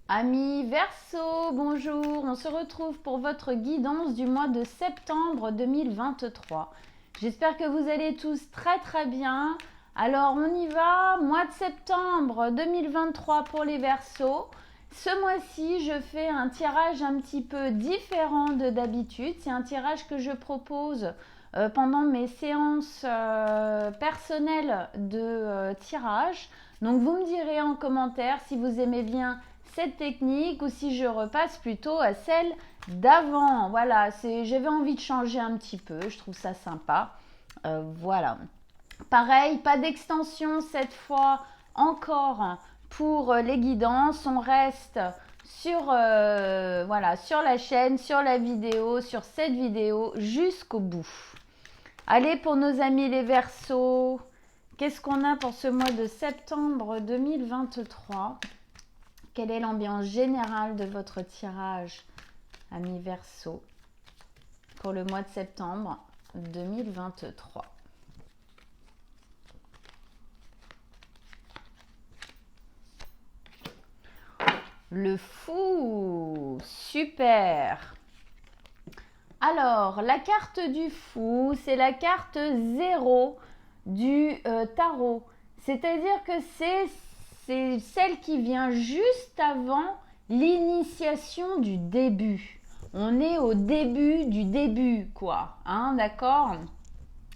Amis Verseau, bonjour, on se retrouve pour votre guidance du mois de septembre 2023. J'espère que vous allez tous très bien. Alors on y va, mois de septembre 2023 pour les Verseaux. Ce mois-ci, je fais un tirage un petit peu différent de d'habitude. C'est un tirage que je propose pendant mes séances personnelles de tirage. Donc vous me direz en commentaire si vous aimez bien cette technique ou si je repasse plutôt à celle d'avant. Voilà, j'avais envie de changer un petit peu, je trouve ça sympa. Voilà. Pareil, pas d'extension cette fois encore pour les guidances. On reste sur, voilà, sur la chaîne, sur la vidéo, sur cette vidéo jusqu'au bout. Allez, pour nos amis les Verseaux, qu'est-ce qu'on a pour ce mois de septembre 2023 ? Quelle est l'ambiance générale de votre tirage, amis Verseau, pour le mois de septembre 2023 ? Le fou, super. Alors, la carte du fou, c'est la carte 0 du tarot. C'est-à-dire que c'est celle qui vient juste avant l'initiation du début. On est au début du début, quoi. Hein, d'accord ?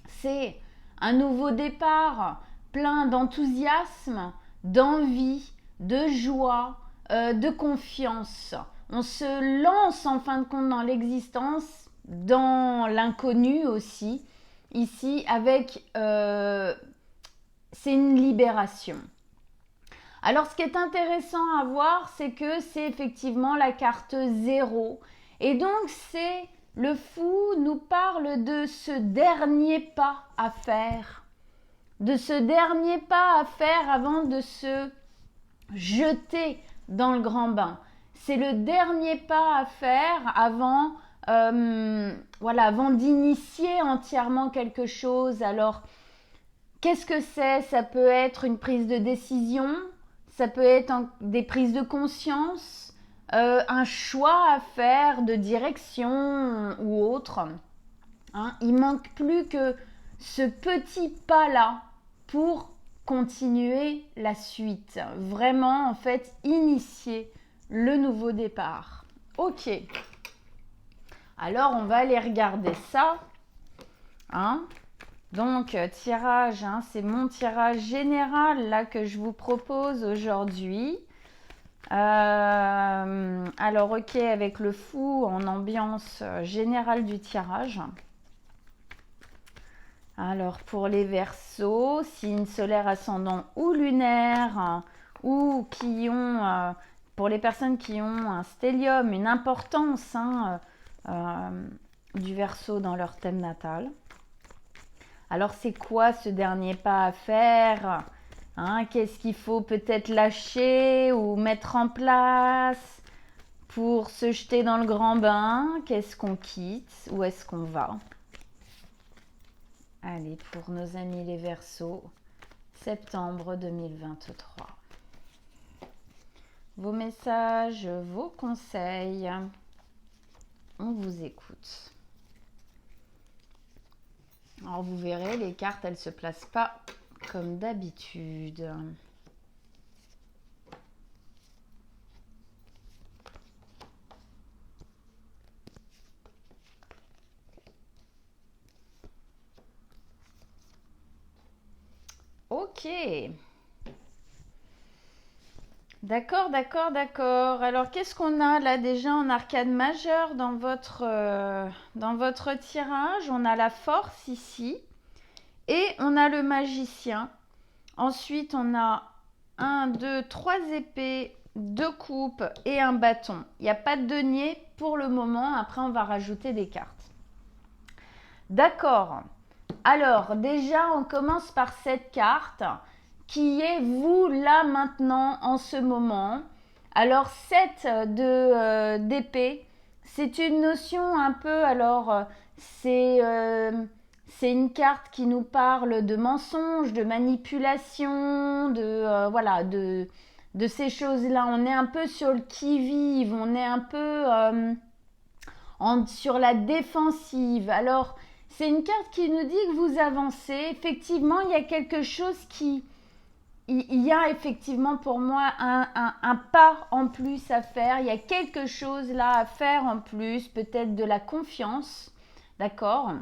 C'est un nouveau départ plein d'enthousiasme, d'envie, de joie, de confiance. On se lance en fin de compte dans l'existence, dans l'inconnu aussi. Ici, avec c'est une libération. Alors, ce qui est intéressant à voir, c'est que c'est effectivement la carte 0. Et donc, le fou nous parle de ce dernier pas à faire. De ce dernier pas à faire avant de se jeter dans le grand bain. C'est le dernier pas à faire avant, voilà, avant d'initier entièrement quelque chose. Alors, qu'est-ce que c'est ? Ça peut être une prise de décision, ça peut être des prises de conscience, un choix à faire de direction ou autre. Hein, il manque plus que ce petit pas-là pour continuer la suite. Vraiment, en fait, initier le nouveau départ. Ok. Alors, on va aller regarder ça. Hein. Donc, tirage, hein, c'est mon tirage général là que je vous propose aujourd'hui. Alors, ok, avec le fou en ambiance générale du tirage. Alors, pour les Verseaux, signe solaire, ascendant ou lunaire, ou qui ont, pour les personnes qui ont un stellium, une importance du Verseau dans leur thème natal. Alors, c'est quoi ce dernier pas à faire ? Hein, qu'est-ce qu'il faut peut-être lâcher ou mettre en place pour se jeter dans le grand bain ? Qu'est-ce qu'on quitte ? Où est-ce qu'on va ? Allez, pour nos amis les Verseaux, septembre 2023. Vos messages, vos conseils, on vous écoute. Alors vous verrez, les cartes, elles ne se placent pas comme d'habitude. Ok. D'accord. Alors, qu'est-ce qu'on a là déjà en arcade majeure dans votre tirage ? On a la force ici et on a le magicien. Ensuite, on a 1, 2, 3 épées, 2 coupes et un bâton. Il n'y a pas de denier pour le moment. Après, on va rajouter des cartes. D'accord. Alors, déjà, on commence par cette carte qui est vous là maintenant en ce moment. Alors 7 d'épée, c'est une notion un peu, alors c'est une carte qui nous parle de mensonges, de manipulation, voilà, de ces choses-là. On est un peu sur le qui-vive, on est un peu sur la défensive. Alors, c'est une carte qui nous dit que vous avancez. Effectivement, il y a quelque chose qui... Il y a effectivement pour moi un pas en plus à faire. Il y a quelque chose là à faire en plus, peut-être de la confiance, d'accord ?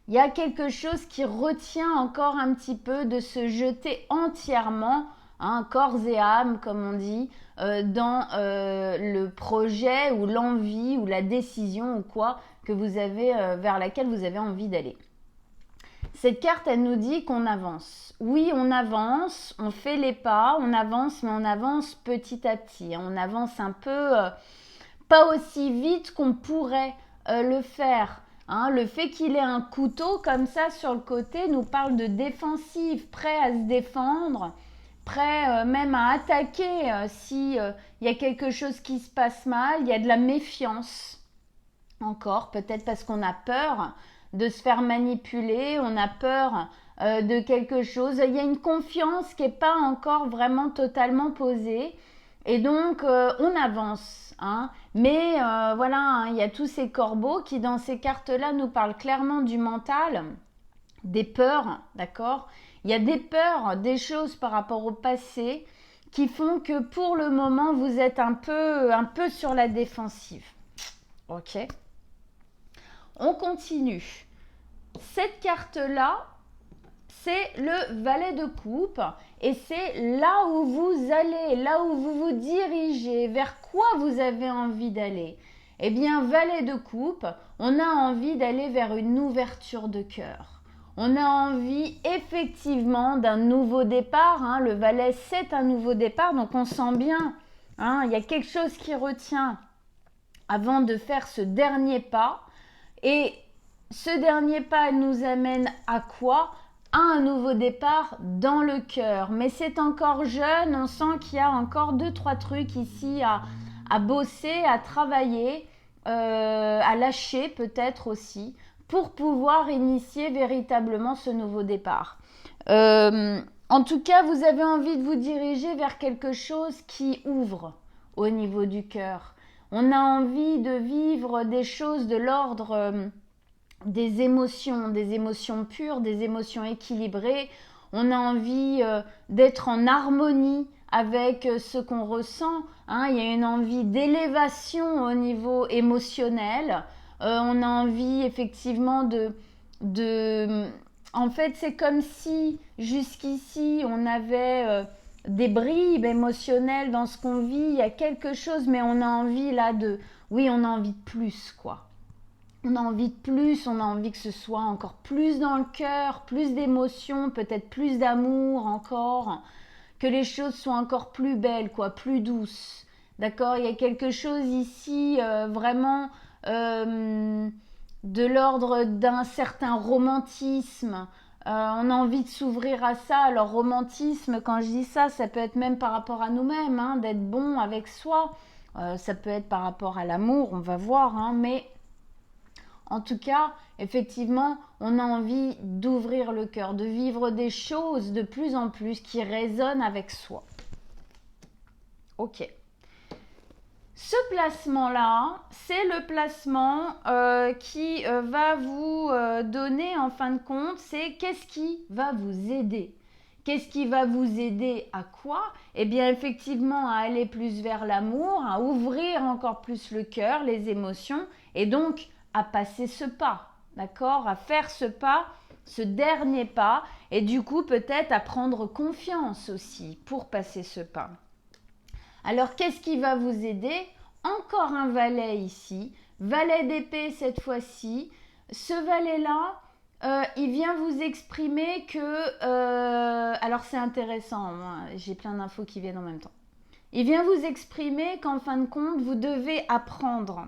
Il y a quelque chose qui retient encore un petit peu de se jeter entièrement, corps et âme, comme on dit, dans le projet ou l'envie ou la décision ou quoi que vous avez, vers laquelle vous avez envie d'aller. Cette carte, elle nous dit qu'on avance. Oui, on avance, on fait les pas, on avance, mais on avance petit à petit. On avance un peu, pas aussi vite qu'on pourrait le faire. Le fait qu'il ait un couteau comme ça sur le côté nous parle de défensive, prêt à se défendre, prêt même à attaquer si y a quelque chose qui se passe mal. Il y a de la méfiance encore, peut-être parce qu'on a peur de se faire manipuler, on a peur de quelque chose. Il y a une confiance qui n'est pas encore vraiment totalement posée. Et donc, on avance. Mais voilà, il y a tous ces corbeaux qui, dans ces cartes-là, nous parlent clairement du mental, des peurs, d'accord ? Il y a des peurs, des choses par rapport au passé qui font que pour le moment, vous êtes un peu sur la défensive. Ok ? On continue. Cette carte-là, c'est le valet de coupe et c'est là où vous allez, là où vous vous dirigez, vers quoi vous avez envie d'aller. Eh bien, valet de coupe, on a envie d'aller vers une ouverture de cœur. On a envie effectivement d'un nouveau départ. Le valet, c'est un nouveau départ, donc on sent bien, il y a quelque chose qui retient avant de faire ce dernier pas. Et ce dernier pas nous amène à quoi ? À un nouveau départ dans le cœur. Mais c'est encore jeune, on sent qu'il y a encore 2-3 trucs ici à bosser, à travailler, à lâcher peut-être aussi, pour pouvoir initier véritablement ce nouveau départ. En tout cas, vous avez envie de vous diriger vers quelque chose qui ouvre au niveau du cœur. On a envie de vivre des choses de l'ordre des émotions pures, des émotions équilibrées. On a envie d'être en harmonie avec ce qu'on ressent. Il y a une envie d'élévation au niveau émotionnel. On a envie effectivement En fait, c'est comme si jusqu'ici, on avait des bribes émotionnelles dans ce qu'on vit. Il y a quelque chose, mais on a envie là Oui, on a envie de plus, quoi. On a envie de plus, on a envie que ce soit encore plus dans le cœur, plus d'émotions, peut-être plus d'amour encore, que les choses soient encore plus belles, quoi, plus douces. D'accord ? Il y a quelque chose ici vraiment de l'ordre d'un certain romantisme. On a envie de s'ouvrir à ça. Alors romantisme, quand je dis ça, ça peut être même par rapport à nous-mêmes, d'être bon avec soi. Ça peut être par rapport à l'amour, on va voir, mais... En tout cas, effectivement, on a envie d'ouvrir le cœur, de vivre des choses de plus en plus qui résonnent avec soi. Ok. Ce placement-là, c'est le placement qui va vous donner, en fin de compte, c'est qu'est-ce qui va vous aider ? Qu'est-ce qui va vous aider à quoi ? Eh bien, effectivement, à aller plus vers l'amour, à ouvrir encore plus le cœur, les émotions, et donc à passer ce pas, d'accord ? À faire ce pas, ce dernier pas, et du coup peut-être à prendre confiance aussi pour passer ce pas. Alors qu'est-ce qui va vous aider ? Encore un valet ici, valet d'épée cette fois-ci. Ce valet-là, il vient vous exprimer que... alors c'est intéressant, moi, j'ai plein d'infos qui viennent en même temps. Il vient vous exprimer qu'en fin de compte, vous devez apprendre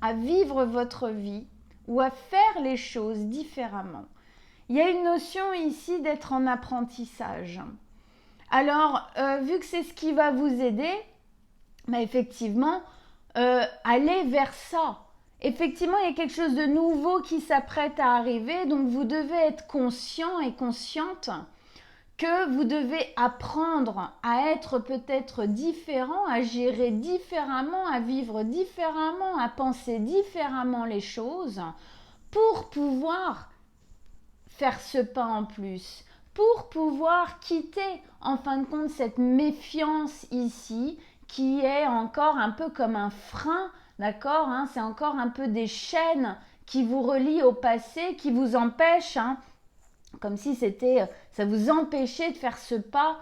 à vivre votre vie ou à faire les choses différemment. Il y a une notion ici d'être en apprentissage. Alors, vu que c'est ce qui va vous aider, effectivement, allez vers ça. Effectivement, il y a quelque chose de nouveau qui s'apprête à arriver, donc vous devez être conscient et consciente que vous devez apprendre à être peut-être différent, à gérer différemment, à vivre différemment, à penser différemment les choses pour pouvoir faire ce pas en plus, pour pouvoir quitter en fin de compte cette méfiance ici qui est encore un peu comme un frein, d'accord, hein, c'est encore un peu des chaînes qui vous relient au passé, qui vous empêchent, hein, comme si ça vous empêchait de faire ce pas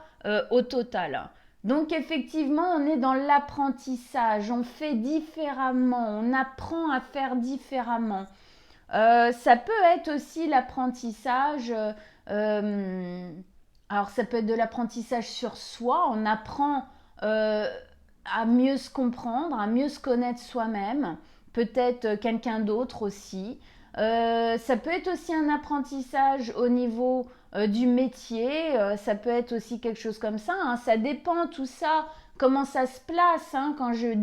au total. Donc effectivement, on est dans l'apprentissage, on fait différemment, on apprend à faire différemment. Ça peut être aussi l'apprentissage, alors ça peut être de l'apprentissage sur soi, on apprend à mieux se comprendre, à mieux se connaître soi-même, peut-être quelqu'un d'autre aussi. Ça peut être aussi un apprentissage au niveau du métier, ça peut être aussi quelque chose comme ça, hein. Ça dépend tout ça, comment ça se place, hein, quand je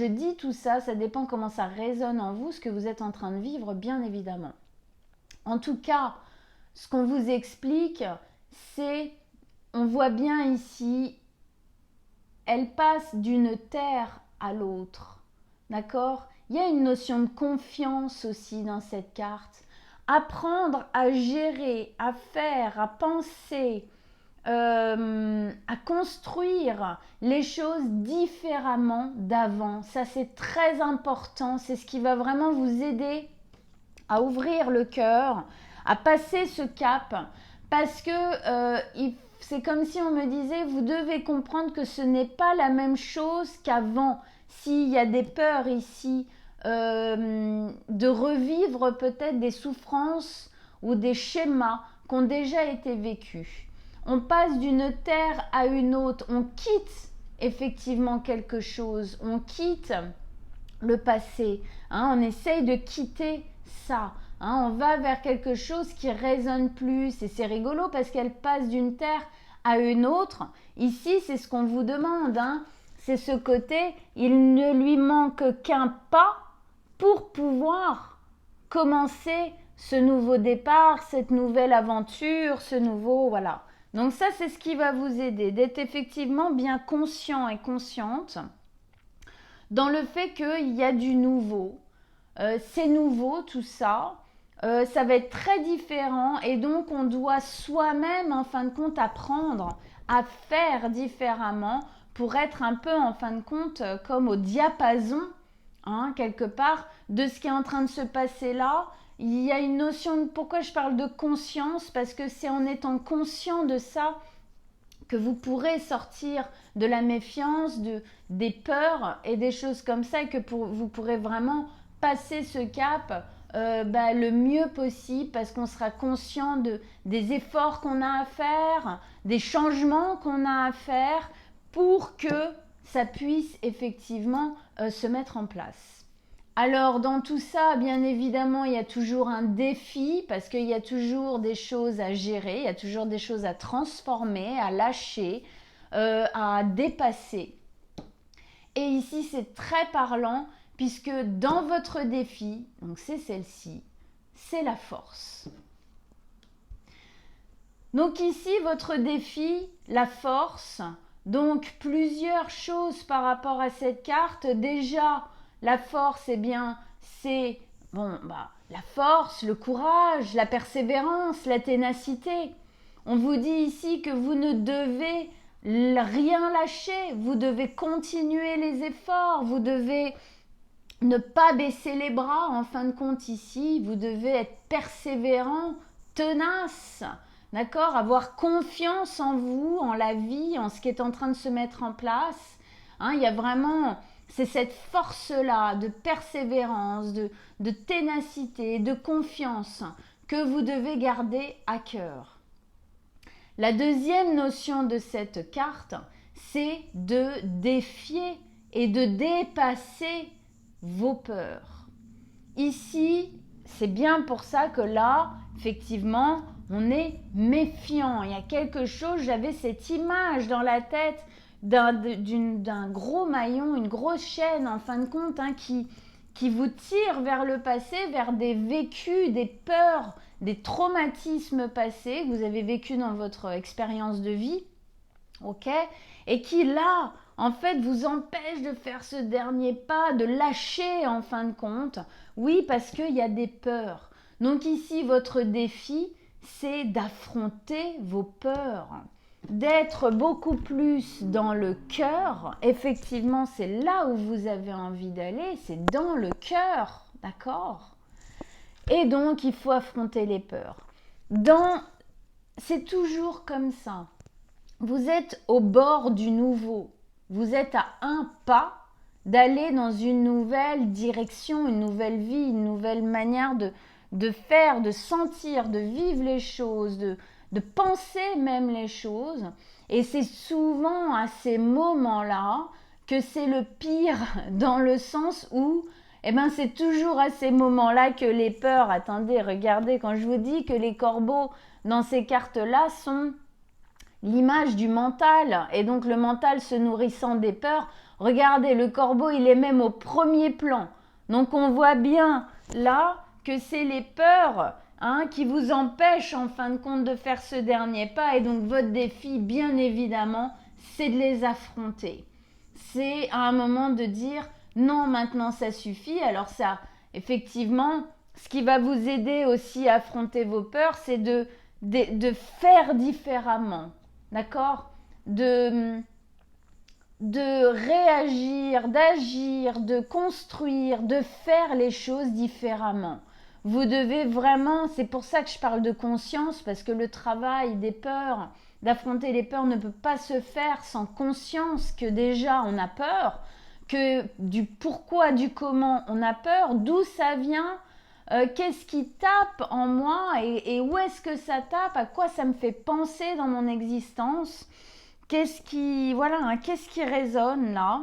dis tout ça, ça dépend comment ça résonne en vous, ce que vous êtes en train de vivre, bien évidemment. En tout cas, ce qu'on vous explique, c'est, on voit bien ici, elle passe d'une terre à l'autre, d'accord ? Il y a une notion de confiance aussi dans cette carte. Apprendre à gérer, à faire, à penser, à construire les choses différemment d'avant. Ça, c'est très important. C'est ce qui va vraiment vous aider à ouvrir le cœur, à passer ce cap. Parce que c'est comme si on me disait, vous devez comprendre que ce n'est pas la même chose qu'avant. S'il y a des peurs ici, de revivre peut-être des souffrances ou des schémas qui ont déjà été vécus. On passe d'une terre à une autre, on quitte effectivement quelque chose, on quitte le passé, hein, on essaye de quitter ça, hein, on va vers quelque chose qui résonne plus, et c'est rigolo parce qu'elle passe d'une terre à une autre. Ici, c'est ce qu'on vous demande, hein, c'est ce côté, il ne lui manque qu'un pas pour pouvoir commencer ce nouveau départ, cette nouvelle aventure, ce nouveau, voilà. Donc ça, c'est ce qui va vous aider, d'être effectivement bien conscient et consciente dans le fait qu'il y a du nouveau. C'est nouveau tout ça, ça va être très différent et donc on doit soi-même, en fin de compte, apprendre à faire différemment pour être un peu, en fin de compte, comme au diapason, hein, quelque part, de ce qui est en train de se passer là. Il y a une notion de, pourquoi je parle de conscience, parce que c'est en étant conscient de ça que vous pourrez sortir de la méfiance, des peurs et des choses comme ça, et que vous pourrez vraiment passer ce cap le mieux possible, parce qu'on sera conscient des efforts qu'on a à faire, des changements qu'on a à faire pour que ça puisse effectivement se mettre en place. Alors dans tout ça, bien évidemment, il y a toujours un défi parce qu'il y a toujours des choses à gérer, il y a toujours des choses à transformer, à lâcher, à dépasser. Et ici, c'est très parlant puisque dans votre défi, donc c'est celle-ci, c'est la force. Donc ici, votre défi, la force, donc plusieurs choses par rapport à cette carte. Déjà, la force, eh bien, c'est la force, le courage, la persévérance, la ténacité. On vous dit ici que vous ne devez rien lâcher, vous devez continuer les efforts, vous devez ne pas baisser les bras, en fin de compte ici, vous devez être persévérant, tenace, d'accord, avoir confiance en vous, en la vie, en ce qui est en train de se mettre en place. Hein, il y a vraiment, c'est cette force-là de persévérance, de ténacité, de confiance que vous devez garder à cœur. La deuxième notion de cette carte, c'est de défier et de dépasser vos peurs. Ici, c'est bien pour ça que là, effectivement, on est méfiant. Il y a quelque chose, j'avais cette image dans la tête d'un gros maillon, une grosse chaîne en fin de compte, hein, qui vous tire vers le passé, vers des vécus, des peurs, des traumatismes passés que vous avez vécus dans votre expérience de vie, ok, et qui là, en fait, vous empêchent de faire ce dernier pas, de lâcher en fin de compte. Oui, parce qu'il y a des peurs. Donc ici, votre défi, c'est d'affronter vos peurs, d'être beaucoup plus dans le cœur. Effectivement, c'est là où vous avez envie d'aller, c'est dans le cœur, d'accord? Et donc, il faut affronter les peurs. C'est toujours comme ça. Vous êtes au bord du nouveau. Vous êtes à un pas d'aller dans une nouvelle direction, une nouvelle vie, une nouvelle manière de faire, de sentir, de vivre les choses, de penser même les choses. Et c'est souvent à ces moments-là que c'est le pire, dans le sens où c'est toujours à ces moments-là que les peurs, attendez, regardez, quand je vous dis que les corbeaux dans ces cartes-là sont l'image du mental, et donc le mental se nourrissant des peurs, regardez, le corbeau, il est même au premier plan. Donc on voit bien là que c'est les peurs qui vous empêchent en fin de compte de faire ce dernier pas, et donc votre défi, bien évidemment, c'est de les affronter. C'est à un moment de dire non, maintenant ça suffit. Alors ça, effectivement, ce qui va vous aider aussi à affronter vos peurs, c'est de faire différemment, d'accord, de réagir, d'agir, de construire, de faire les choses différemment. Vous devez vraiment, c'est pour ça que je parle de conscience, parce que le travail des peurs, d'affronter les peurs ne peut pas se faire sans conscience que déjà on a peur, que du pourquoi, du comment on a peur, d'où ça vient, qu'est-ce qui tape en moi et où est-ce que ça tape, à quoi ça me fait penser dans mon existence, qu'est-ce qui résonne là,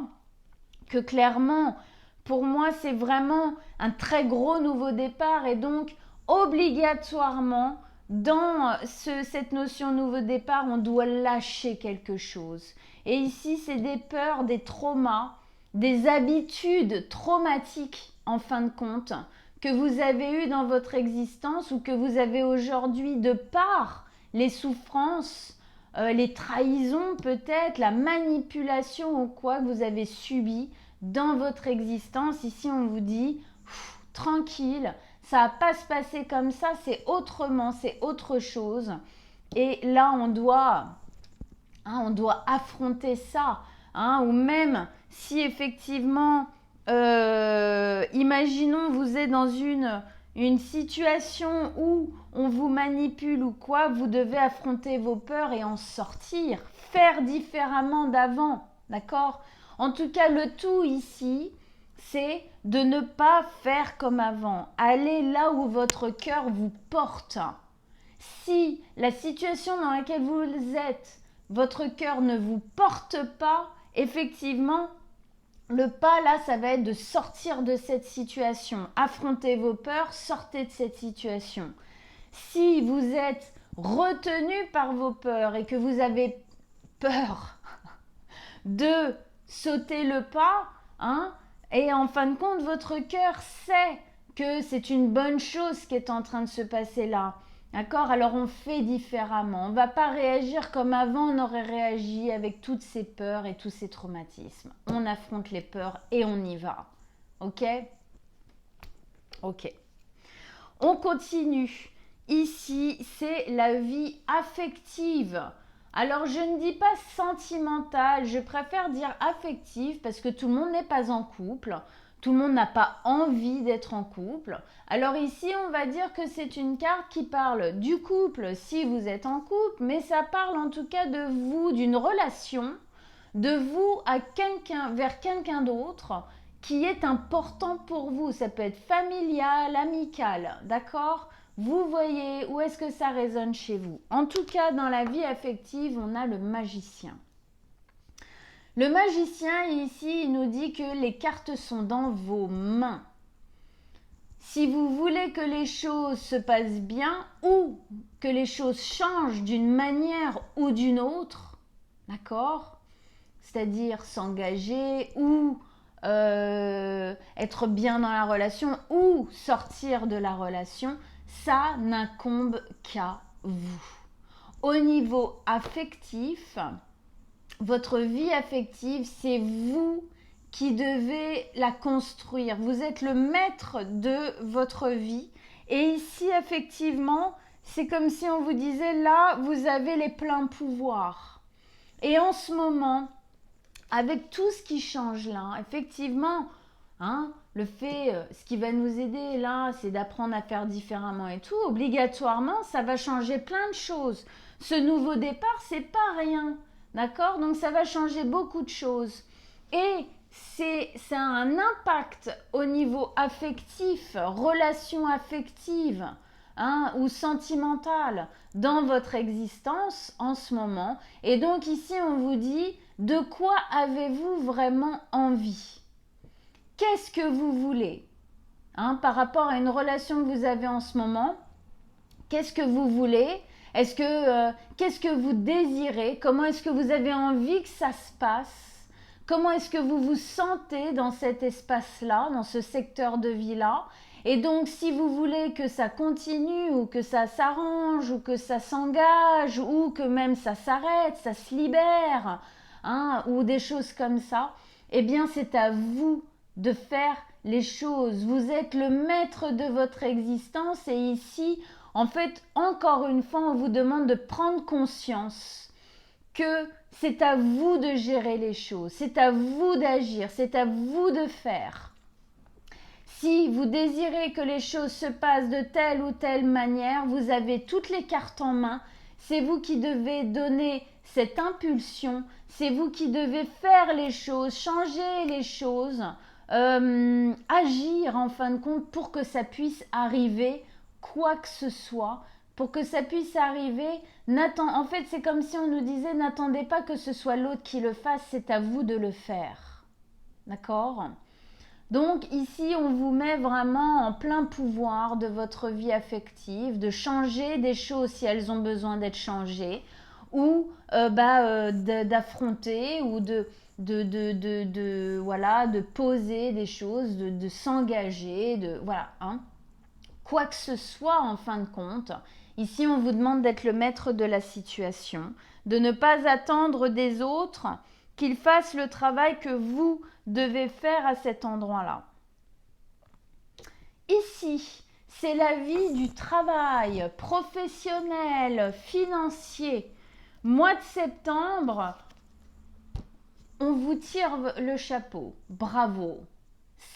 que clairement, pour moi, c'est vraiment un très gros nouveau départ, et donc obligatoirement, dans cette notion nouveau départ, on doit lâcher quelque chose. Et ici, c'est des peurs, des traumas, des habitudes traumatiques, en fin de compte, que vous avez eues dans votre existence ou que vous avez aujourd'hui de par les souffrances, les trahisons peut-être, la manipulation ou quoi que vous avez subi dans votre existence. Ici, on vous dit, tranquille, ça va pas se passer comme ça, c'est autrement, c'est autre chose. Et là, on doit affronter ça. Ou même si effectivement, imaginons vous êtes dans une situation où on vous manipule ou quoi, vous devez affronter vos peurs et en sortir, faire différemment d'avant, d'accord? En tout cas, le tout ici, c'est de ne pas faire comme avant. Allez là où votre cœur vous porte. Si la situation dans laquelle vous êtes, votre cœur ne vous porte pas, effectivement, le pas là, ça va être de sortir de cette situation. Affrontez vos peurs, sortez de cette situation. Si vous êtes retenu par vos peurs et que vous avez peur de sauter le pas, et en fin de compte, votre cœur sait que c'est une bonne chose qui est en train de se passer là. D'accord? Alors on fait différemment. On ne va pas réagir comme avant on aurait réagi avec toutes ces peurs et tous ces traumatismes. On affronte les peurs et on y va. Ok? Ok. On continue. Ici, c'est la vie affective. Alors, je ne dis pas sentimentale, je préfère dire affective parce que tout le monde n'est pas en couple. Tout le monde n'a pas envie d'être en couple. Alors ici, on va dire que c'est une carte qui parle du couple si vous êtes en couple, mais ça parle en tout cas de vous, d'une relation, de vous à quelqu'un, vers quelqu'un d'autre qui est important pour vous. Ça peut être familial, amical, d'accord ? Vous voyez où est-ce que ça résonne chez vous. En tout cas, dans la vie affective, on a le magicien. Le magicien, ici, il nous dit que les cartes sont dans vos mains. Si vous voulez que les choses se passent bien ou que les choses changent d'une manière ou d'une autre, d'accord ? C'est-à-dire s'engager ou être bien dans la relation ou sortir de la relation, ça n'incombe qu'à vous. Au niveau affectif, votre vie affective, c'est vous qui devez la construire. Vous êtes le maître de votre vie. Et ici, effectivement, c'est comme si on vous disait, là, vous avez les pleins pouvoirs. Et en ce moment, avec tout ce qui change là, effectivement, le fait, ce qui va nous aider là, c'est d'apprendre à faire différemment et tout. Obligatoirement, ça va changer plein de choses. Ce nouveau départ, c'est pas rien. D'accord? Donc ça va changer beaucoup de choses. Et ça a un impact au niveau affectif, relation affective ou sentimentale dans votre existence en ce moment. Et donc ici, on vous dit, de quoi avez-vous vraiment envie? Qu'est-ce que vous voulez par rapport à une relation que vous avez en ce moment? Qu'est-ce que vous voulez? Qu'est-ce que vous désirez? Comment est-ce que vous avez envie que ça se passe? Comment est-ce que vous vous sentez dans cet espace-là, dans ce secteur de vie-là? Et donc, si vous voulez que ça continue ou que ça s'arrange ou que ça s'engage ou que même ça s'arrête, ça se libère, ou des choses comme ça, eh bien, c'est à vous de faire les choses. Vous êtes le maître de votre existence et ici, en fait, encore une fois, on vous demande de prendre conscience que c'est à vous de gérer les choses, c'est à vous d'agir, c'est à vous de faire. Si vous désirez que les choses se passent de telle ou telle manière, vous avez toutes les cartes en main. C'est vous qui devez donner cette impulsion, c'est vous qui devez faire les choses, changer les choses, agir en fin de compte pour que ça puisse arriver, quoi que ce soit, pour que ça puisse arriver. En fait, c'est comme si on nous disait, n'attendez pas que ce soit l'autre qui le fasse, c'est à vous de le faire. D'accord ? Donc ici, on vous met vraiment en plein pouvoir de votre vie affective, de changer des choses si elles ont besoin d'être changées, ou d'affronter, ou de poser des choses, de s'engager, quoi que ce soit en fin de compte. Ici, on vous demande d'être le maître de la situation, de ne pas attendre des autres qu'ils fassent le travail que vous devez faire à cet endroit-là. Ici, c'est la vie du travail professionnel, financier. Mois de septembre, on vous tire le chapeau. Bravo.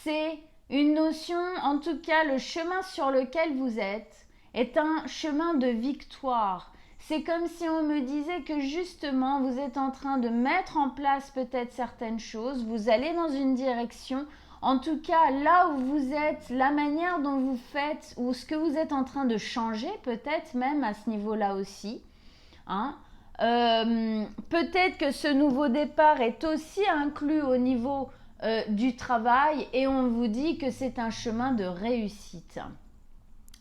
C'est une notion, en tout cas, le chemin sur lequel vous êtes est un chemin de victoire. C'est comme si on me disait que justement, vous êtes en train de mettre en place peut-être certaines choses, vous allez dans une direction, en tout cas là où vous êtes, la manière dont vous faites, ou ce que vous êtes en train de changer peut-être même à ce niveau-là aussi. Peut-être que ce nouveau départ est aussi inclus au niveau du travail et on vous dit que c'est un chemin de réussite.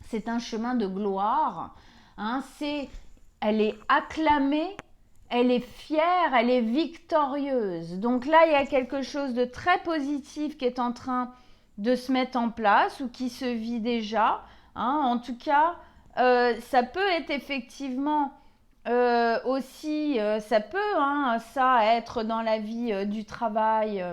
C'est un chemin de gloire. Elle est acclamée, elle est fière, elle est victorieuse. Donc là, il y a quelque chose de très positif qui est en train de se mettre en place ou qui se vit déjà. En tout cas, ça peut être effectivement aussi, ça peut ça être dans la vie du travail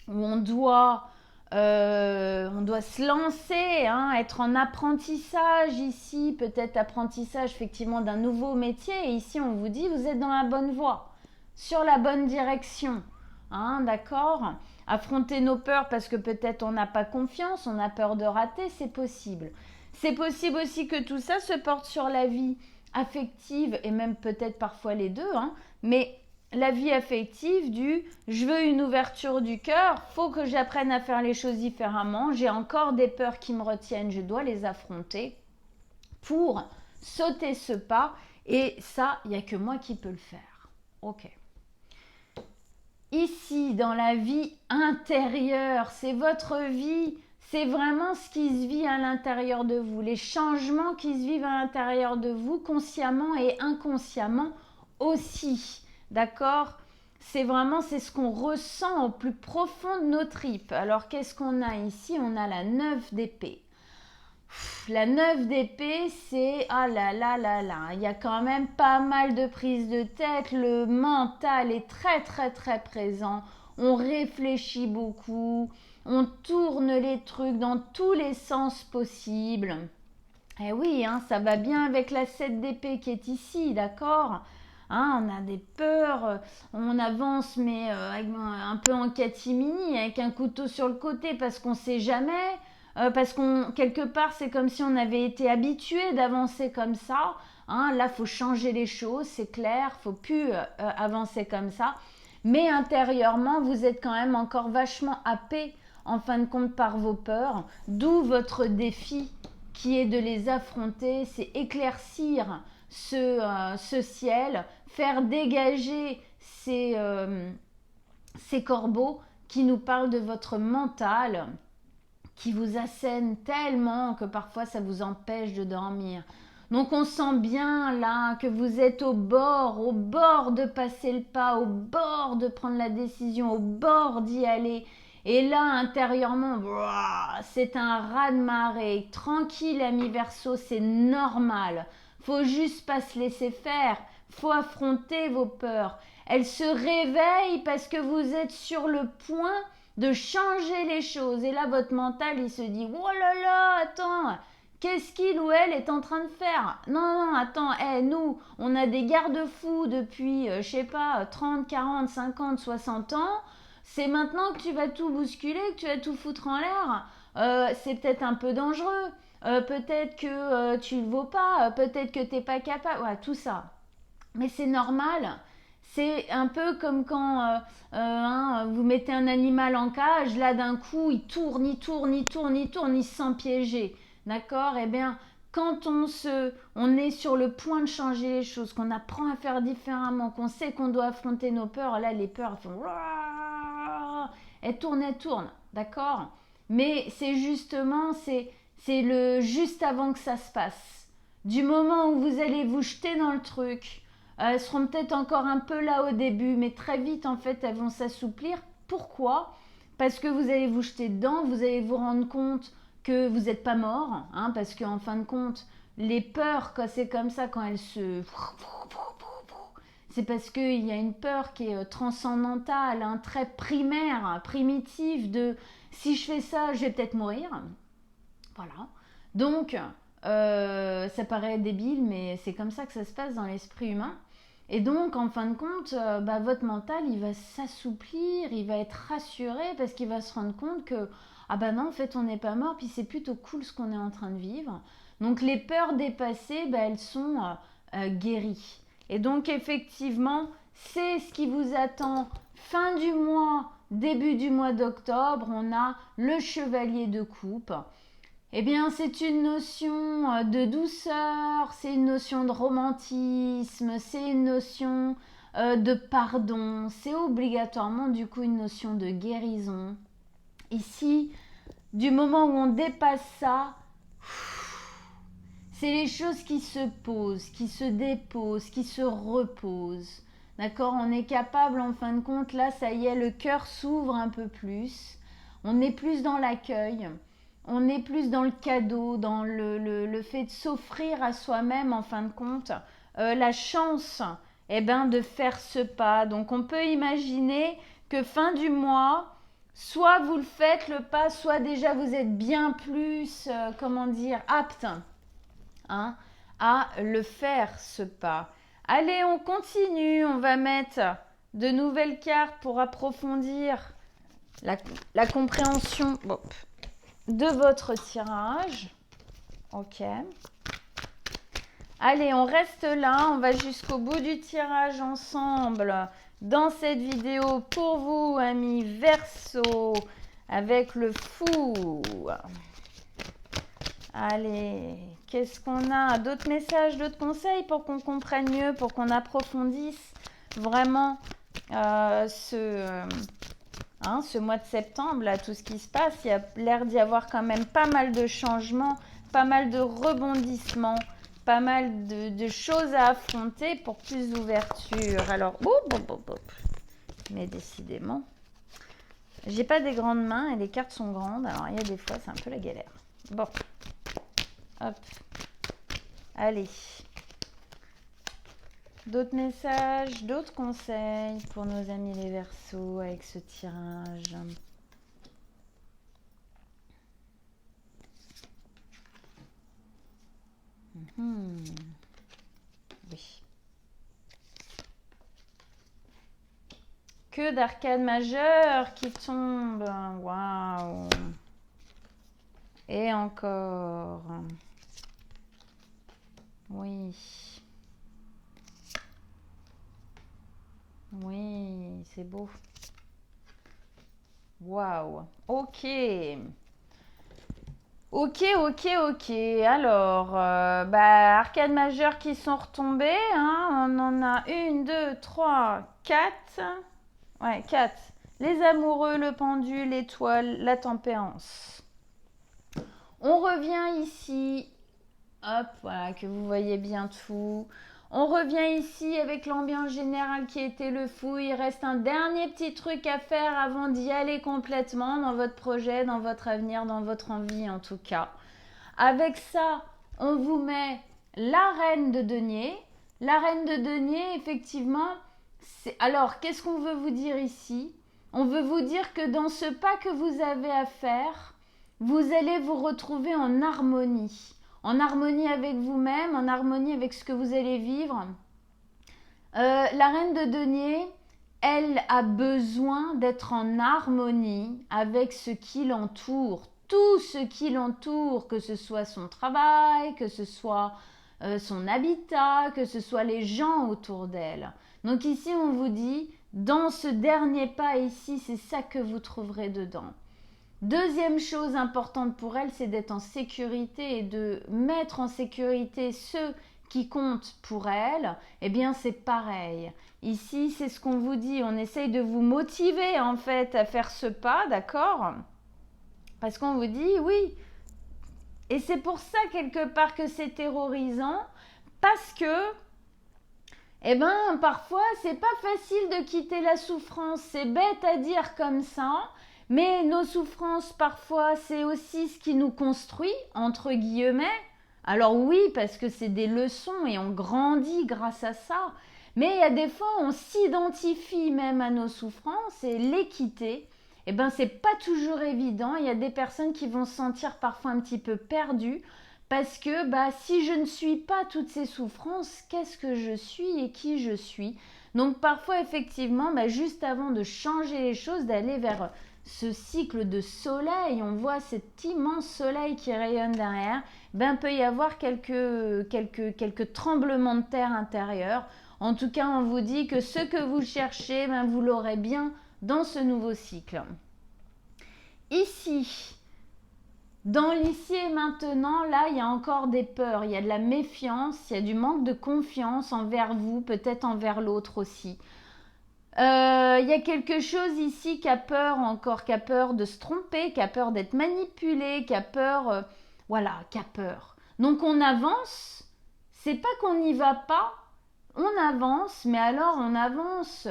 où on doit se lancer, être en apprentissage ici, peut-être apprentissage effectivement d'un nouveau métier. Et ici, on vous dit, vous êtes dans la bonne voie, sur la bonne direction. D'accord ? Affronter nos peurs parce que peut-être on n'a pas confiance, on a peur de rater, c'est possible. C'est possible aussi que tout ça se porte sur la vie affective et même peut-être parfois les deux, mais la vie affective je veux une ouverture du cœur, faut que j'apprenne à faire les choses différemment, j'ai encore des peurs qui me retiennent, je dois les affronter pour sauter ce pas et ça, il n'y a que moi qui peux le faire. Ok. Ici, dans la vie intérieure, c'est votre vie, c'est vraiment ce qui se vit à l'intérieur de vous, les changements qui se vivent à l'intérieur de vous, consciemment et inconsciemment aussi. D'accord ? C'est ce qu'on ressent au plus profond de nos tripes. Alors, qu'est-ce qu'on a ici ? On a la 9 d'épée. La 9 d'épée, c'est ah là là là là, il y a quand même pas mal de prises de tête, le mental est très très très présent, on réfléchit beaucoup, on tourne les trucs dans tous les sens possibles. Eh oui, hein, ça va bien avec la 7 d'épée qui est ici, d'accord? Hein, on a des peurs, on avance mais un peu en catimini, avec un couteau sur le côté parce qu'on ne sait jamais, parce qu'on quelque part c'est comme si on avait été habitué d'avancer comme ça. Hein, là, faut changer les choses, c'est clair, faut plus avancer comme ça. Mais intérieurement, vous êtes quand même encore vachement happé en fin de compte par vos peurs, d'où votre défi qui est de les affronter, c'est éclaircir ce ciel, faire dégager ces corbeaux qui nous parlent de votre mental, qui vous assènent tellement que parfois ça vous empêche de dormir. Donc on sent bien là que vous êtes au bord de passer le pas, au bord de prendre la décision, au bord d'y aller. Et là, intérieurement, c'est un raz-de-marée. Tranquille, ami Verseau, c'est normal. Faut juste pas se laisser faire. Faut affronter vos peurs. Elles se réveillent parce que vous êtes sur le point de changer les choses. Et là, votre mental, il se dit, oh là là, attends, qu'est-ce qu'il ou elle est en train de faire? Non, non, attends, nous, on a des garde-fous depuis, je sais pas, 30, 40, 50, 60 ans. C'est maintenant que tu vas tout bousculer, que tu vas tout foutre en l'air. C'est peut-être un peu dangereux. Peut-être que tu ne vaux pas. Peut-être que tu n'es pas capable. Ouais, tout ça. Mais c'est normal. C'est un peu comme quand vous mettez un animal en cage, là d'un coup il tourne, il tourne, il tourne, il tourne, il se sent piégé. D'accord? Eh bien, quand on est sur le point de changer les choses, qu'on apprend à faire différemment, qu'on sait qu'on doit affronter nos peurs, là les peurs elles font elles tournent, d'accord? Mais c'est justement, c'est le juste avant que ça se passe. Du moment où vous allez vous jeter dans le truc, elles seront peut-être encore un peu là au début, mais très vite, en fait, elles vont s'assouplir. Pourquoi? Parce que vous allez vous jeter dedans, vous allez vous rendre compte que vous n'êtes pas mort, hein, parce qu'en fin de compte, les peurs, quand c'est comme ça, quand elles se... C'est parce qu'il y a une peur qui est transcendantale, un très primaire, primitif de si je fais ça, je vais peut-être mourir. Voilà. Donc, ça paraît débile, mais c'est comme ça que ça se passe dans l'esprit humain. Et donc, en fin de compte, votre mental, il va s'assouplir, il va être rassuré parce qu'il va se rendre compte que, ah bah non, en fait, on n'est pas mort, puis c'est plutôt cool ce qu'on est en train de vivre. Donc, les peurs dépassées, elles sont guéries. Et donc, effectivement, c'est ce qui vous attend fin du mois, début du mois d'octobre. On a le chevalier de coupe. Eh bien, c'est une notion de douceur, c'est une notion de romantisme, c'est une notion de pardon, c'est obligatoirement du coup une notion de guérison. Ici, du moment où on dépasse ça, c'est les choses qui se posent, qui se déposent, qui se reposent. D'accord? On est capable, en fin de compte, là, ça y est, le cœur s'ouvre un peu plus. On est plus dans l'accueil. On est plus dans le cadeau, dans le fait de s'offrir à soi-même, en fin de compte, la chance de faire ce pas. Donc, on peut imaginer que fin du mois, soit vous le faites le pas, soit déjà vous êtes bien plus, apte à le faire, ce pas. Allez, on continue. On va mettre de nouvelles cartes pour approfondir la compréhension de votre tirage. Ok. Allez, on reste là. On va jusqu'au bout du tirage ensemble dans cette vidéo pour vous, amis Verseau, avec le fou. Allez, qu'est-ce qu'on a? D'autres messages, d'autres conseils pour qu'on comprenne mieux, pour qu'on approfondisse vraiment ce mois de septembre, là, tout ce qui se passe. Il y a l'air d'y avoir quand même pas mal de changements, pas mal de rebondissements, pas mal de choses à affronter pour plus d'ouverture. Alors, mais décidément, j'ai pas des grandes mains et les cartes sont grandes, alors il y a des fois, c'est un peu la galère. Bon. Hop. Allez. D'autres messages, d'autres conseils pour nos amis les Verseaux avec ce tirage. Oui. Que d'arcades majeures qui tombent. Waouh. Et encore. Oui. Oui, c'est beau. Waouh. Ok. Ok, ok, ok. Alors, arcades majeures qui sont retombées. Hein. On en a 1, 2, 3, 4. Ouais, 4. Les amoureux, le pendule, l'étoile, la tempérance. On revient ici. Hop, voilà, que vous voyez bien tout. On revient ici avec l'ambiance générale qui était le fou. Il reste un dernier petit truc à faire avant d'y aller complètement dans votre projet, dans votre avenir, dans votre envie en tout cas. Avec ça, on vous met la reine de denier. La reine de denier, effectivement, c'est... Alors, qu'est-ce qu'on veut vous dire ici? On veut vous dire que dans ce pas que vous avez à faire, vous allez vous retrouver en harmonie. En harmonie avec vous-même, en harmonie avec ce que vous allez vivre. La reine de denier, elle a besoin d'être en harmonie avec ce qui l'entoure. Tout ce qui l'entoure, que ce soit son travail, que ce soit son habitat, que ce soit les gens autour d'elle. Donc ici, on vous dit, dans ce dernier pas ici, c'est ça que vous trouverez dedans. Deuxième chose importante pour elle, c'est d'être en sécurité et de mettre en sécurité ceux qui comptent pour elle. Eh bien, c'est pareil. Ici, c'est ce qu'on vous dit. On essaye de vous motiver, en fait, à faire ce pas, d'accord? Parce qu'on vous dit, oui. Et c'est pour ça, quelque part, que c'est terrorisant. Parce que, parfois, c'est pas facile de quitter la souffrance. C'est bête à dire comme ça. Mais nos souffrances, parfois, c'est aussi ce qui nous construit, entre guillemets. Alors oui, parce que c'est des leçons et on grandit grâce à ça. Mais il y a des fois, on s'identifie même à nos souffrances et les quitter, c'est pas toujours évident. Il y a des personnes qui vont se sentir parfois un petit peu perdues parce que si je ne suis pas toutes ces souffrances, qu'est-ce que je suis et qui je suis? Donc parfois, effectivement, juste avant de changer les choses, d'aller vers ce cycle de soleil, on voit cet immense soleil qui rayonne derrière, peut y avoir quelques tremblements de terre intérieurs. En tout cas, on vous dit que ce que vous cherchez, vous l'aurez bien dans ce nouveau cycle. Ici, dans l'ici et maintenant, là, il y a encore des peurs, il y a de la méfiance, il y a du manque de confiance envers vous, peut-être envers l'autre aussi. Il y a quelque chose ici qui a peur encore, qui a peur de se tromper, qui a peur d'être manipulé, qui a peur, qui a peur. Donc on avance, c'est pas qu'on n'y va pas, on avance, mais alors on avance,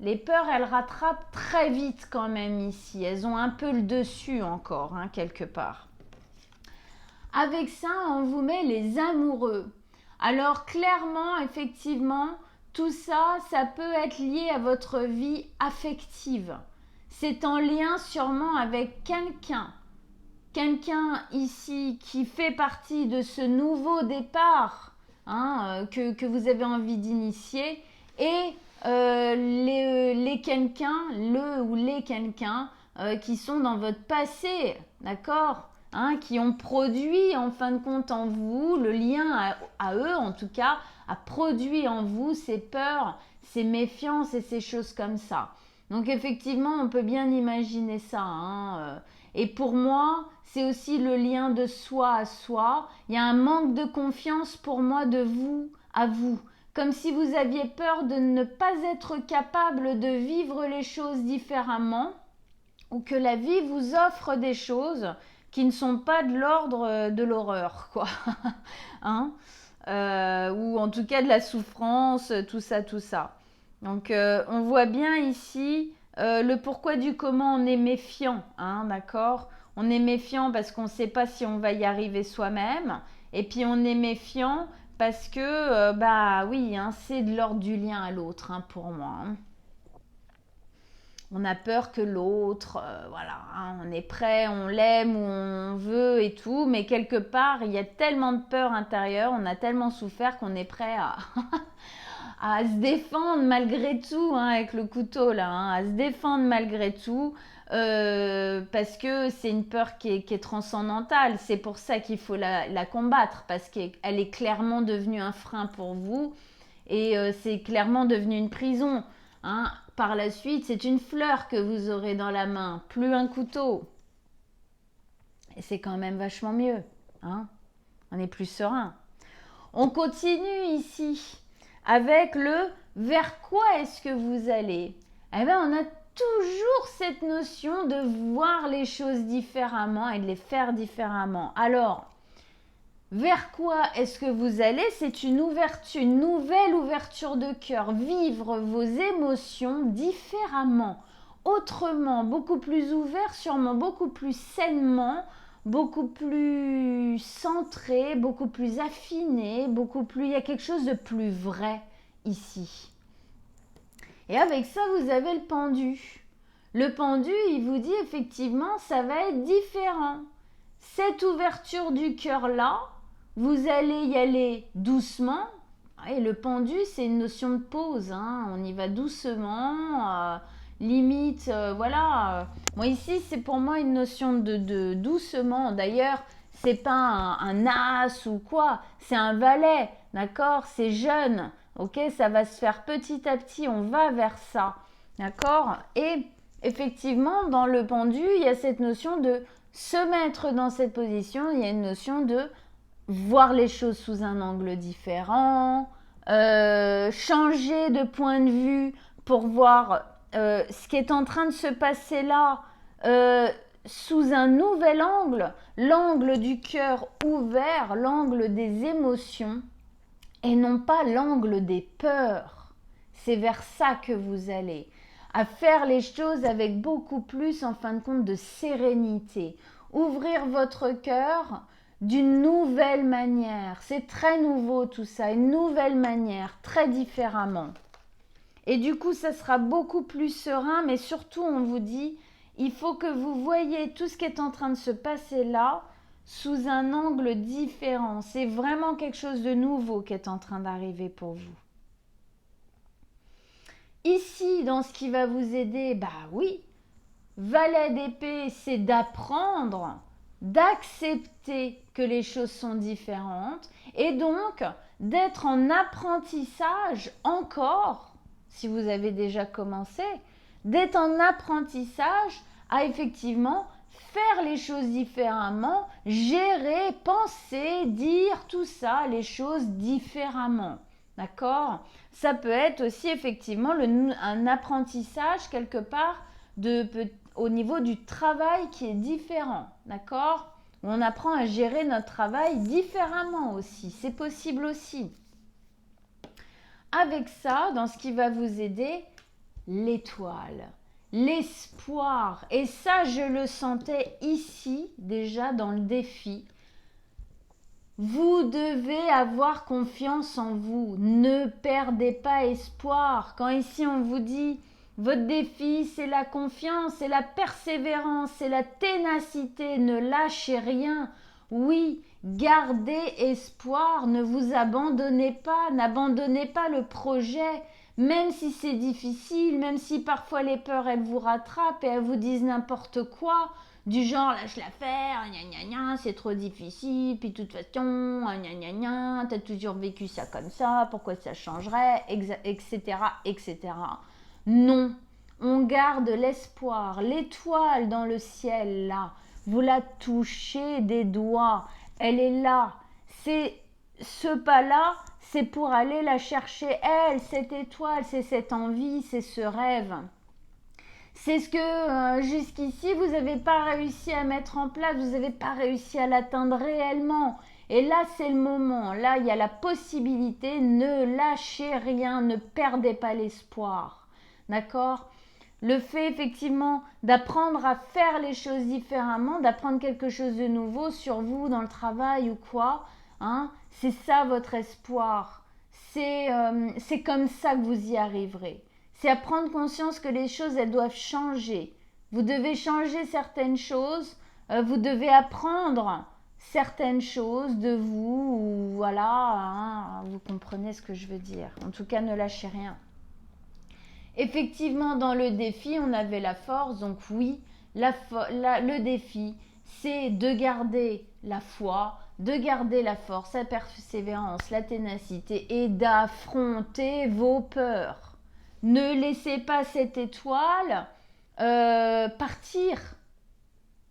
les peurs, elles rattrapent très vite quand même ici, elles ont un peu le dessus encore, quelque part. Avec ça, on vous met les amoureux. Alors clairement, effectivement, tout ça, ça peut être lié à votre vie affective. C'est en lien sûrement avec quelqu'un. Quelqu'un ici qui fait partie de ce nouveau départ que vous avez envie d'initier. Et les quelqu'un, le ou les quelqu'un qui sont dans votre passé, d'accord ? Qui ont produit en fin de compte en vous, le lien à eux en tout cas, a produit en vous ces peurs, ces méfiances et ces choses comme ça. Donc effectivement, on peut bien imaginer ça. Et pour moi, c'est aussi le lien de soi à soi. Il y a un manque de confiance pour moi de vous à vous. Comme si vous aviez peur de ne pas être capable de vivre les choses différemment ou que la vie vous offre des choses qui ne sont pas de l'ordre de l'horreur, quoi. Ou en tout cas de la souffrance, tout ça, tout ça. Donc on voit bien ici le pourquoi du comment on est méfiant, d'accord ? On est méfiant parce qu'on ne sait pas si on va y arriver soi-même. Et puis on est méfiant parce que, bah oui, hein, c'est de l'ordre du lien à l'autre, hein, pour moi. Hein. On a peur que l'autre, voilà, hein, on est prêt, on l'aime ou on veut et tout, mais quelque part, il y a tellement de peur intérieure, on a tellement souffert qu'on est prêt à, à se défendre malgré tout, hein, avec le couteau là, hein, à se défendre malgré tout, parce que c'est une peur qui est transcendantale. C'est pour ça qu'il faut la combattre, parce qu'elle est clairement devenue un frein pour vous, et c'est clairement devenu une prison. Hein. Par la suite, c'est une fleur que vous aurez dans la main, plus un couteau. Et c'est quand même vachement mieux. Hein. On est plus serein. On continue ici avec le vers quoi est-ce que vous allez. Eh bien, on a toujours cette notion de voir les choses différemment et de les faire différemment. Alors, vers quoi est-ce que vous allez? C'est une ouverture, une nouvelle ouverture de cœur. Vivre vos émotions différemment, autrement, beaucoup plus ouvert, sûrement beaucoup plus sainement, beaucoup plus centré, beaucoup plus affiné, beaucoup plus... Il y a quelque chose de plus vrai ici. Et avec ça, vous avez le pendu. Le pendu, il vous dit effectivement, ça va être différent. Cette ouverture du cœur-là, vous allez y aller doucement. Et le pendu, c'est une notion de pause. Hein. On y va doucement, limite, voilà. Moi ici, c'est pour moi une notion de doucement. D'ailleurs, c'est pas un as ou quoi. C'est un valet, d'accord? C'est jeune, ok? Ça va se faire petit à petit. On va vers ça, d'accord? Et effectivement, dans le pendu, il y a cette notion de se mettre dans cette position. Il y a une notion de voir les choses sous un angle différent, changer de point de vue pour voir ce qui est en train de se passer là sous un nouvel angle, l'angle du cœur ouvert, l'angle des émotions et non pas l'angle des peurs. C'est vers ça que vous allez, à faire les choses avec beaucoup plus en fin de compte de sérénité, ouvrir votre cœur d'une nouvelle manière. C'est très nouveau tout ça, une nouvelle manière, très différemment. Et du coup, ça sera beaucoup plus serein, mais surtout, on vous dit, il faut que vous voyez tout ce qui est en train de se passer là sous un angle différent. C'est vraiment quelque chose de nouveau qui est en train d'arriver pour vous. Ici, dans ce qui va vous aider, bah oui, valet d'épée, c'est d'apprendre, d'accepter que les choses sont différentes et donc d'être en apprentissage encore, si vous avez déjà commencé, d'être en apprentissage à effectivement faire les choses différemment, gérer, penser, dire tout ça, les choses différemment. D'accord? Ça peut être aussi effectivement un apprentissage quelque part au niveau du travail qui est différent. D'accord? On apprend à gérer notre travail différemment aussi. C'est possible aussi. Avec ça, dans ce qui va vous aider, l'étoile, l'espoir. Et ça, je le sentais ici déjà dans le défi. Vous devez avoir confiance en vous. Ne perdez pas espoir. Quand ici on vous dit votre défi, c'est la confiance, c'est la persévérance, c'est la ténacité. Ne lâchez rien. Oui, gardez espoir. Ne vous abandonnez pas. N'abandonnez pas le projet. Même si c'est difficile, même si parfois les peurs, elles vous rattrapent et elles vous disent n'importe quoi. Du genre, lâche l'affaire, gna gna gna, c'est trop difficile, puis de toute façon, gna gna gna, t'as toujours vécu ça comme ça, pourquoi ça changerait, etc., etc. Non, on garde l'espoir, l'étoile dans le ciel, là, vous la touchez des doigts, elle est là, c'est ce pas-là, c'est pour aller la chercher, elle, cette étoile, c'est cette envie, c'est ce rêve. C'est ce que jusqu'ici, vous n'avez pas réussi à mettre en place, vous n'avez pas réussi à l'atteindre réellement. Et là, c'est le moment. Là, il y a la possibilité. Ne lâchez rien, ne perdez pas l'espoir. D'accord? le fait effectivement d'apprendre à faire les choses différemment, d'apprendre quelque chose de nouveau sur vous dans le travail ou quoi, hein, c'est ça votre espoir. C'est comme ça que vous y arriverez. C'est à prendre conscience que les choses, elles doivent changer. Vous devez changer certaines choses, vous devez apprendre certaines choses de vous, ou voilà, hein, vous comprenez ce que je veux dire. En tout cas, ne lâchez rien. Effectivement, dans le défi, on avait la force, donc oui, le défi, c'est de garder la foi, de garder la force, la persévérance, la ténacité et d'affronter vos peurs. Ne laissez pas cette étoile partir.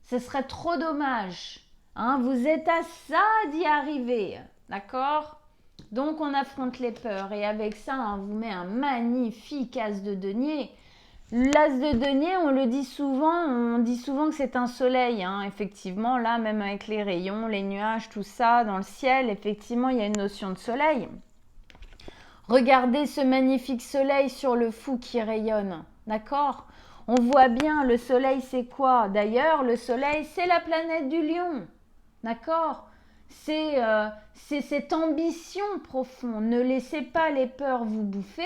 Ce serait trop dommage. Hein, vous êtes à ça d'y arriver. D'accord ? Donc on affronte les peurs et avec ça on vous met un magnifique as de denier. L'as de denier, on dit souvent que c'est un soleil, hein. Effectivement, là même avec les rayons, les nuages, tout ça dans le ciel, effectivement il y a une notion de soleil. Regardez ce magnifique soleil sur le fou qui rayonne, d'accord ? On voit bien, le soleil c'est quoi ? D'ailleurs, le soleil c'est la planète du lion, d'accord ? C'est cette ambition profonde. Ne laissez pas les peurs vous bouffer,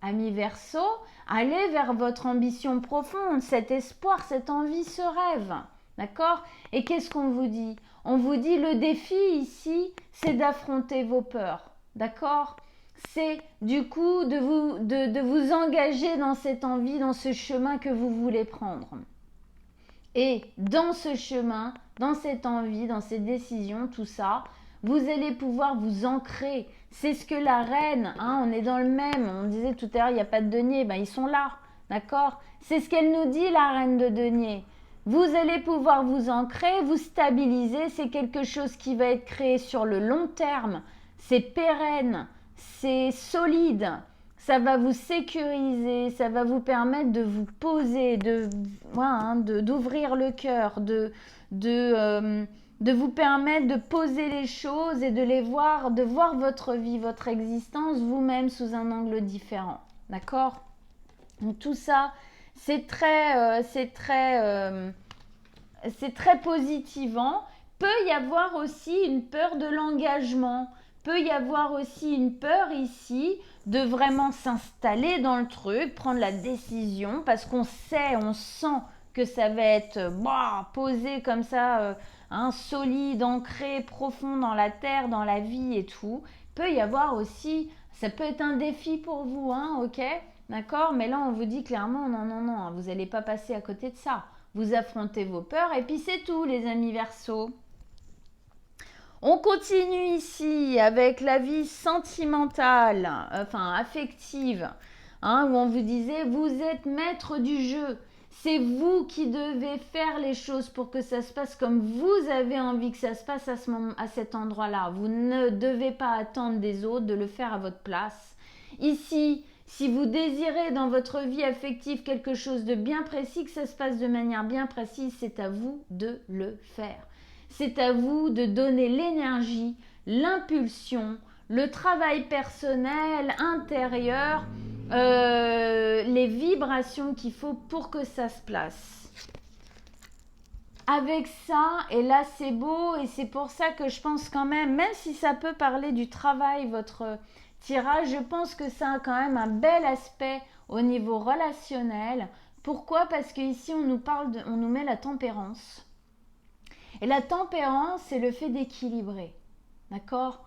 amis Verseau. Allez vers votre ambition profonde, cet espoir, cette envie, ce rêve. D'accord ? Et qu'est-ce qu'on vous dit ? On vous dit le défi ici, c'est d'affronter vos peurs. D'accord ? C'est du coup de vous engager dans cette envie, dans ce chemin que vous voulez prendre. Et dans ce chemin, dans cette envie, dans ces décisions, tout ça, vous allez pouvoir vous ancrer. C'est ce que la reine, hein, on est dans le même, on disait tout à l'heure, il n'y a pas de denier, ben ils sont là, d'accord ? C'est ce qu'elle nous dit, la reine de denier. Vous allez pouvoir vous ancrer, vous stabiliser, c'est quelque chose qui va être créé sur le long terme, c'est pérenne, c'est solide. Ça va vous sécuriser, ça va vous permettre de vous poser, d'ouvrir le cœur, de vous permettre de poser les choses et de voir votre vie, votre existence vous-même sous un angle différent. D'accord ? Donc tout ça, c'est très positivant. Peut y avoir aussi une peur de l'engagement. Peut y avoir aussi une peur ici de vraiment s'installer dans le truc, prendre la décision, parce qu'on sait, on sent que ça va être posé comme ça, solide, ancré, profond dans la terre, dans la vie et tout. Peut y avoir aussi, ça peut être un défi pour vous, hein, ok ? D'accord ? Mais là, on vous dit clairement, non, vous n'allez pas passer à côté de ça. Vous affrontez vos peurs et puis c'est tout, les amis Verseaux. On continue ici avec la vie sentimentale, affective, hein, où on vous disait, vous êtes maître du jeu. C'est vous qui devez faire les choses pour que ça se passe comme vous avez envie que ça se passe à cet endroit-là. Vous ne devez pas attendre des autres de le faire à votre place. Ici, si vous désirez dans votre vie affective quelque chose de bien précis, que ça se passe de manière bien précise, c'est à vous de le faire. C'est à vous de donner l'énergie, l'impulsion, le travail personnel, intérieur, les vibrations qu'il faut pour que ça se place. Avec ça, et là c'est beau, et c'est pour ça que je pense quand même si ça peut parler du travail, votre tirage, je pense que ça a quand même un bel aspect au niveau relationnel. Pourquoi ? Parce qu'ici on nous met la tempérance. Et la tempérance, c'est le fait d'équilibrer. D'accord ?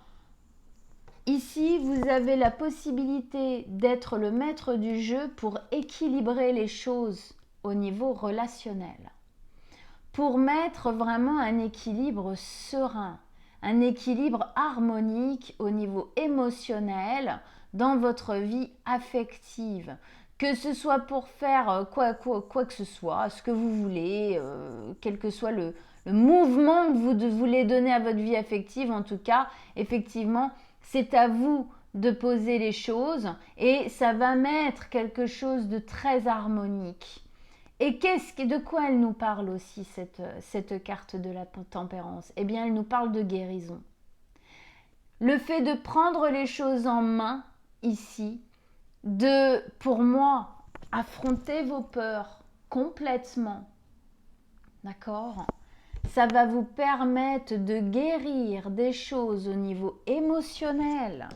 Ici, vous avez la possibilité d'être le maître du jeu pour équilibrer les choses au niveau relationnel. Pour mettre vraiment un équilibre serein, un équilibre harmonique au niveau émotionnel dans votre vie affective. Que ce soit pour faire quoi que ce soit, ce que vous voulez, quel que soit le mouvement que vous voulez donner à votre vie affective, en tout cas, effectivement, c'est à vous de poser les choses et ça va mettre quelque chose de très harmonique. Et de quoi elle nous parle aussi, cette carte de la tempérance ? Eh bien, elle nous parle de guérison. Le fait de prendre les choses en main, ici, pour moi, affronter vos peurs complètement. D'accord? Ça va vous permettre de guérir des choses au niveau émotionnel.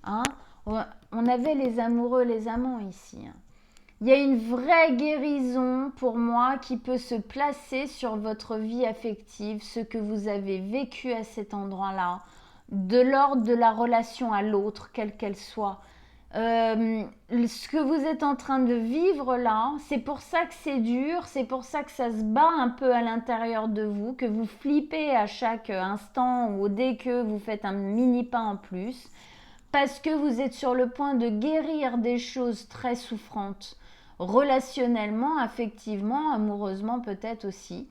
Hein? On avait les amoureux, les amants ici. Il y a une vraie guérison pour moi qui peut se placer sur votre vie affective, ce que vous avez vécu à cet endroit-là, de l'ordre de la relation à l'autre, quelle qu'elle soit. Ce que vous êtes en train de vivre là, c'est pour ça que c'est dur, c'est pour ça que ça se bat un peu à l'intérieur de vous, que vous flippez à chaque instant ou dès que vous faites un mini pas en plus, parce que vous êtes sur le point de guérir des choses très souffrantes, relationnellement, affectivement, amoureusement peut-être aussi,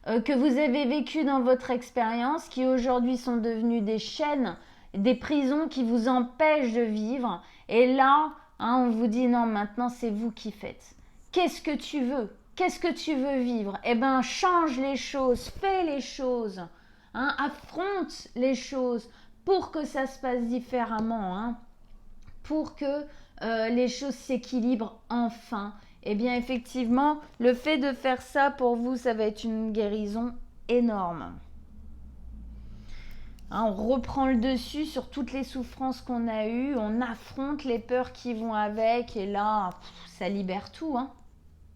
que vous avez vécu dans votre expérience, qui aujourd'hui sont devenues des chaînes, des prisons qui vous empêchent de vivre. Et là, on vous dit non, maintenant c'est vous qui faites. Qu'est-ce que tu veux? Qu'est-ce que tu veux vivre? Eh bien, change les choses, fais les choses, affronte les choses pour que ça se passe différemment, pour que les choses s'équilibrent enfin. Eh bien, effectivement, le fait de faire ça pour vous, ça va être une guérison énorme. On reprend le dessus sur toutes les souffrances qu'on a eues, on affronte les peurs qui vont avec, et là, ça libère tout.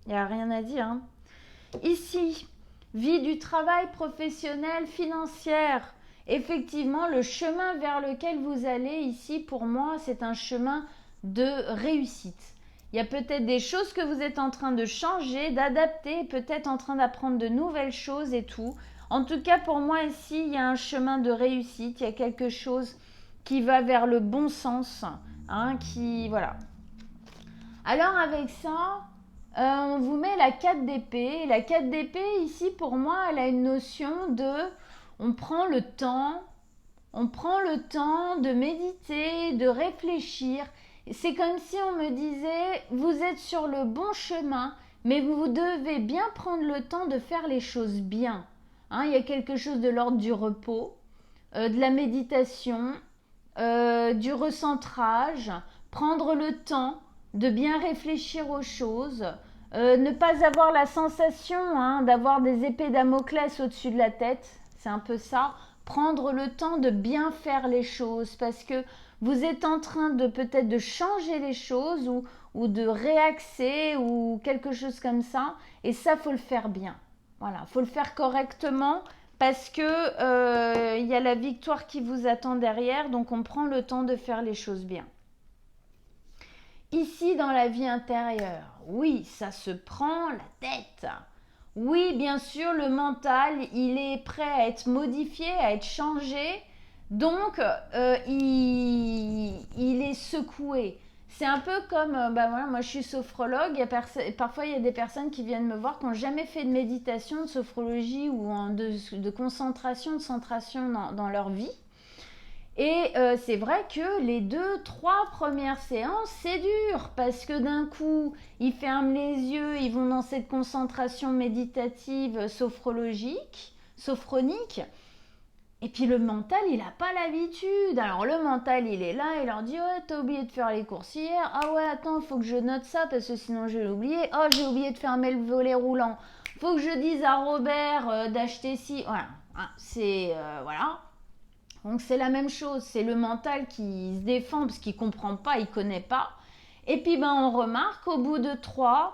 Il n'y a rien à dire. Ici, vie du travail professionnel, financière. Effectivement, le chemin vers lequel vous allez ici, pour moi, c'est un chemin de réussite. Il y a peut-être des choses que vous êtes en train de changer, d'adapter, peut-être en train d'apprendre de nouvelles choses et tout. En tout cas, pour moi, ici, il y a un chemin de réussite. Il y a quelque chose qui va vers le bon sens. Voilà. Alors, avec ça, on vous met la 4 d'épée. La 4 d'épée, ici, pour moi, elle a une notion de... On prend le temps de méditer, de réfléchir. C'est comme si on me disait, vous êtes sur le bon chemin, mais vous devez bien prendre le temps de faire les choses bien. Il y a quelque chose de l'ordre du repos, de la méditation, du recentrage, prendre le temps de bien réfléchir aux choses, ne pas avoir la sensation d'avoir des épées Damoclès au-dessus de la tête, c'est un peu ça. Prendre le temps de bien faire les choses parce que vous êtes en train de peut-être de changer les choses ou de réaxer ou quelque chose comme ça, et ça, faut le faire bien. Voilà, faut le faire correctement parce que y a la victoire qui vous attend derrière, donc on prend le temps de faire les choses bien. Ici, dans la vie intérieure, oui, ça se prend la tête. Oui, bien sûr, le mental, il est prêt à être modifié, à être changé, donc il est secoué. C'est un peu comme, voilà, moi je suis sophrologue, parfois il y a des personnes qui viennent me voir qui n'ont jamais fait de méditation, de sophrologie ou de concentration, de centration dans leur vie. Et c'est vrai que les 2-3 premières séances, c'est dur parce que d'un coup, ils ferment les yeux, ils vont dans cette concentration méditative sophronique. Et puis le mental, il n'a pas l'habitude. Alors le mental, il est là, il leur dit « Ouais, t'as oublié de faire les courses hier. Ah ouais, attends, il faut que je note ça parce que sinon je vais l'oublier. Oh, j'ai oublié de fermer le volet roulant. Faut que je dise à Robert d'acheter ci. » Voilà, c'est... voilà. Donc c'est la même chose, c'est le mental qui se défend parce qu'il ne comprend pas, il ne connaît pas. Et puis on remarque au bout de 3-4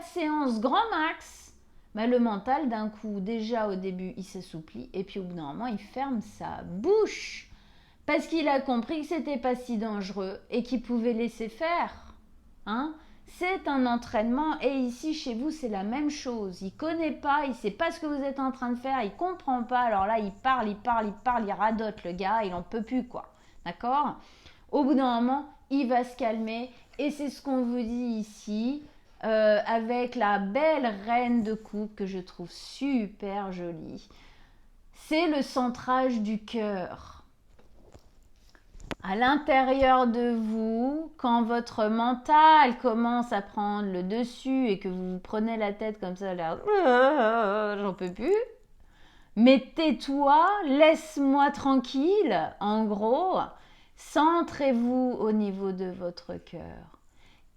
séances grand max, le mental d'un coup, déjà au début, il s'assouplit et puis au bout d'un moment, il ferme sa bouche parce qu'il a compris que c'était pas si dangereux et qu'il pouvait laisser faire. C'est un entraînement et ici chez vous c'est la même chose. Il connaît pas, il sait pas ce que vous êtes en train de faire, il comprend pas. Alors là il parle, il radote le gars, il en peut plus quoi. D'accord? Au bout d'un moment il va se calmer et c'est ce qu'on vous dit ici avec la belle reine de coupe que je trouve super jolie. C'est le centrage du cœur. À l'intérieur de vous, quand votre mental commence à prendre le dessus et que vous prenez la tête comme ça, là, j'en peux plus. Mais tais-toi, laisse-moi tranquille. En gros, centrez-vous au niveau de votre cœur.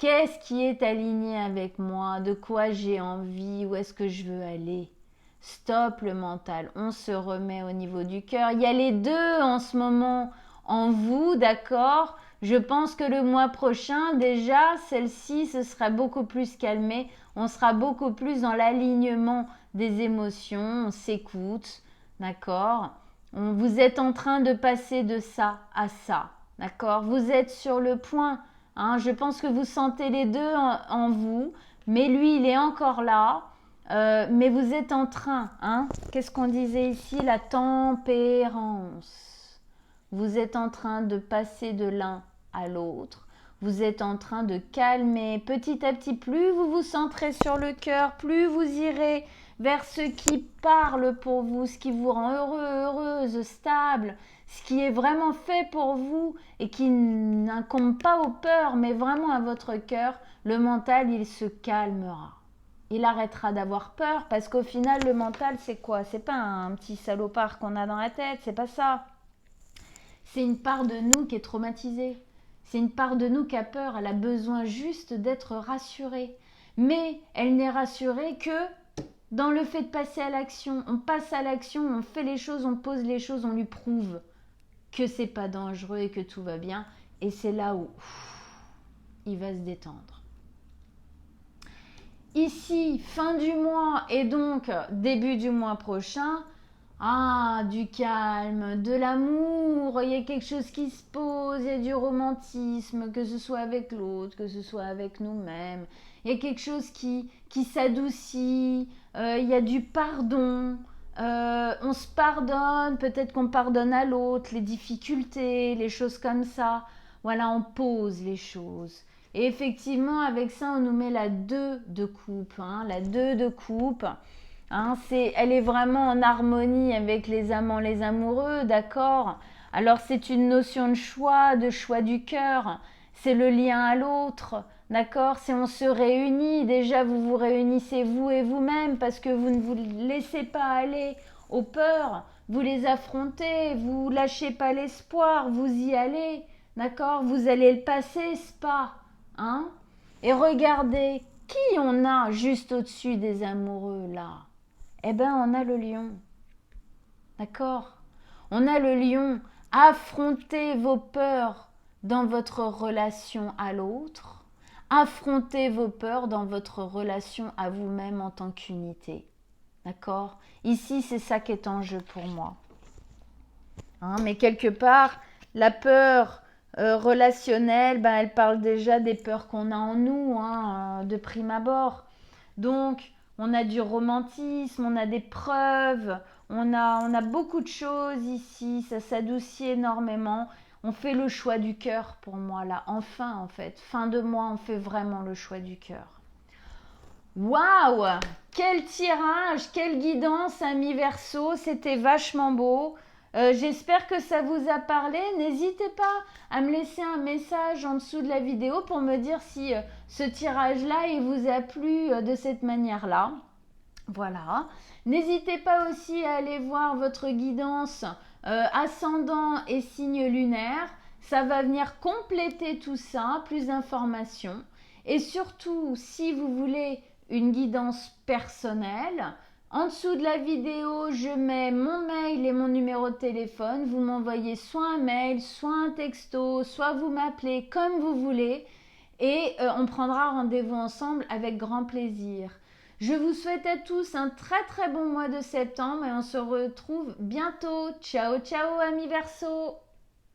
Qu'est-ce qui est aligné avec moi? De quoi j'ai envie? Où est-ce que je veux aller? Stop le mental. On se remet au niveau du cœur. Il y a les deux en ce moment en vous, d'accord? Je pense que le mois prochain, déjà, celle-ci, ce sera beaucoup plus calmé. On sera beaucoup plus dans l'alignement des émotions. On s'écoute, d'accord? Vous êtes en train de passer de ça à ça, d'accord? Vous êtes sur le point. Hein, je pense que vous sentez les deux en vous, mais lui, il est encore là. Mais vous êtes en train, hein? Qu'est-ce qu'on disait ici? La tempérance. Vous êtes en train de passer de l'un à l'autre. Vous êtes en train de calmer petit à petit. Plus vous vous centrez sur le cœur, plus vous irez vers ce qui parle pour vous, ce qui vous rend heureux, heureuse, stable, ce qui est vraiment fait pour vous et qui n'incombe pas aux peurs, mais vraiment à votre cœur. Le mental, il se calmera. Il arrêtera d'avoir peur parce qu'au final, le mental, c'est quoi? C'est pas un petit salopard qu'on a dans la tête, c'est pas ça. C'est une part de nous qui est traumatisée. C'est une part de nous qui a peur. Elle a besoin juste d'être rassurée. Mais elle n'est rassurée que dans le fait de passer à l'action. On passe à l'action, on fait les choses, on pose les choses, on lui prouve que c'est pas dangereux et que tout va bien. Et c'est là où il va se détendre. Ici, fin du mois et donc début du mois prochain, du calme, de l'amour, il y a quelque chose qui se pose, il y a du romantisme, que ce soit avec l'autre, que ce soit avec nous-mêmes. Il y a quelque chose qui s'adoucit, il y a du pardon, on se pardonne, peut-être qu'on pardonne à l'autre, les difficultés, les choses comme ça. Voilà, on pose les choses. Et effectivement, avec ça, on nous met la 2 de coupe. Hein, la 2 de coupe, hein, elle est vraiment en harmonie avec les amants, les amoureux, d'accord? Alors, c'est une notion de choix du cœur. C'est le lien à l'autre, d'accord? C'est on se réunit. Déjà, vous vous réunissez vous et vous-même parce que vous ne vous laissez pas aller aux peurs. Vous les affrontez, vous lâchez pas l'espoir, vous y allez, d'accord? Vous allez le passer, c'est pas... Hein? Et regardez, qui on a juste au-dessus des amoureux là? Eh bien, on a le lion. D'accord? On a le lion. Affrontez vos peurs dans votre relation à l'autre. Affrontez vos peurs dans votre relation à vous-même en tant qu'unité. D'accord? Ici, c'est ça qui est en jeu pour moi. Hein? Mais quelque part, la peur... relationnelle, elle parle déjà des peurs qu'on a en nous, hein, de prime abord. Donc, on a du romantisme, on a des preuves, on a beaucoup de choses ici, ça s'adoucit énormément. On fait le choix du cœur pour moi, là, enfin, en fait. Fin de mois, on fait vraiment le choix du cœur. Waouh! Quel tirage, quelle guidance, ami Verseau, c'était vachement beau. J'espère que ça vous a parlé. N'hésitez pas à me laisser un message en dessous de la vidéo pour me dire si ce tirage-là, il vous a plu de cette manière-là. Voilà. N'hésitez pas aussi à aller voir votre guidance ascendant et signe lunaire. Ça va venir compléter tout ça, plus d'informations. Et surtout, si vous voulez une guidance personnelle, en dessous de la vidéo, je mets mon mail et mon numéro de téléphone. Vous m'envoyez soit un mail, soit un texto, soit vous m'appelez comme vous voulez. Et on prendra rendez-vous ensemble avec grand plaisir. Je vous souhaite à tous un très très bon mois de septembre et on se retrouve bientôt. Ciao ciao amis Verseau.